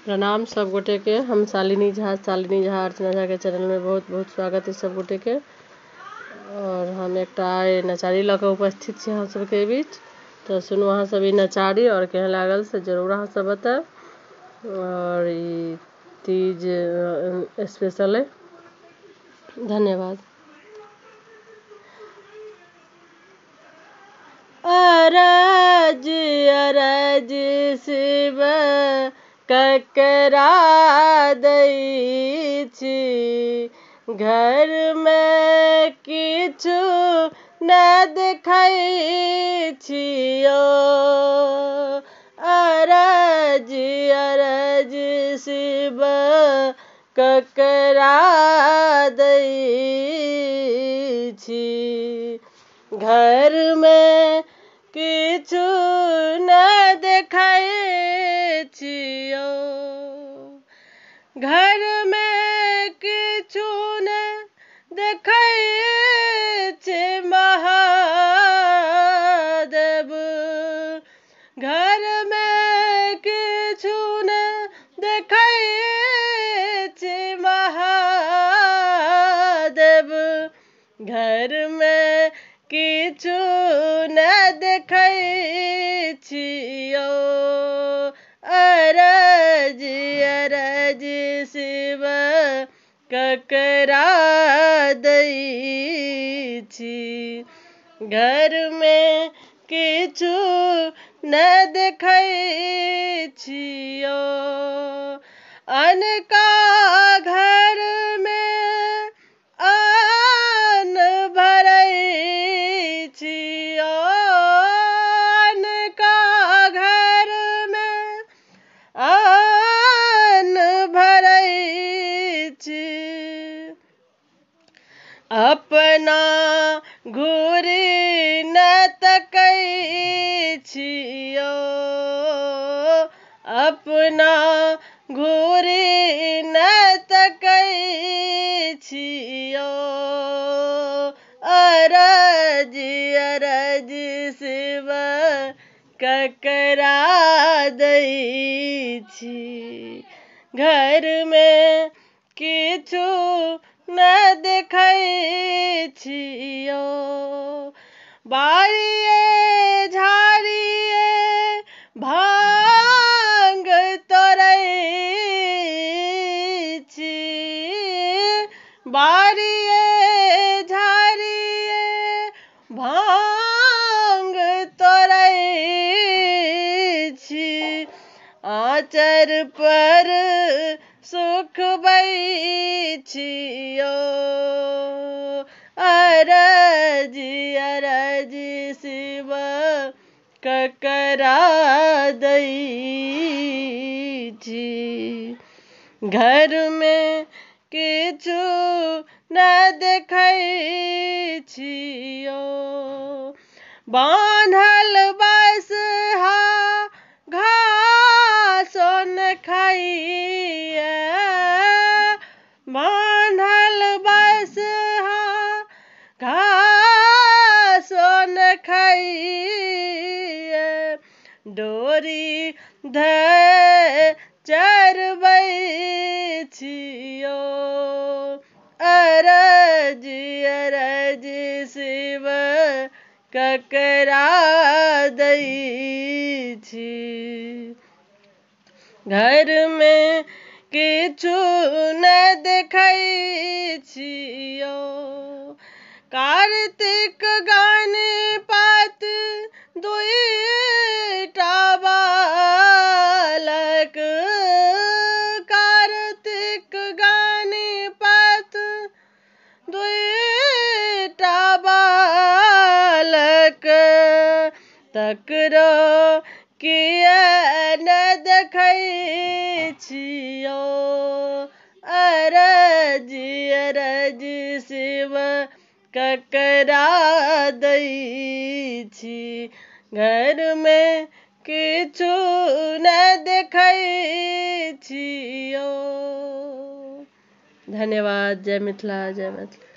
प्रणाम सब गोटे के। हम शालिनी झा अर्चना झा के चैनल में बहुत बहुत स्वागत है सब गोटे के। और हम एक नचारी लके उपस्थित छे हम सब के बीच। तो सुनो अहाँ सब नचारी और केहन लागल से जरूर अहाँ सब बताओ। और ई तीज स्पेशल है। धन्यवाद। अरज अरज शिव ककरा दै छी, घर में किछु न देखै छियो। अरज अरज शिव ककरा दै छी, घर में किछु न देखै छियो। घर में किछु न देखै छी महादेव, घर में किछु न देखै छी महादेव, घर में किछु न देखै छियो। अरज अरज शिव ककरा दै छी, घर में किछु न देखै छियो। अनका घर में अन्न भरै छियो, अनका घर में अन्न भरै छी। अपना घूरी न तकै छियो, अपना घूरी न तकै छियो। अरज अरज शिव ककरा दै छी, घर में किछु न देखै छियो। बारिये झाड़िये भांग तोड़ै छी, बारिये झाड़िये भांग तोड़ै छी। आँचर पर सुखबै छियो। अरज अरज शिव ककरा दै छी, घर में किछु न देखै छियो। बान्हल बसहा घासो न खाइए, बान्हल बसहा घासो न खाइए। डोरी धऽ चरबै छियो। अरज अरज शिव ककरा दै छी, घर में किछु न देखै छियो। कार्तिक गणपत दुईटा बालक, कार्तिक गणपत दुईटा बालक, तकरो किया न देखै छियो। अरज अरज शिव ककरा दै छी, घर में किछु न देखै छियो। धन्यवाद। जय मिथिला जय मैथिली।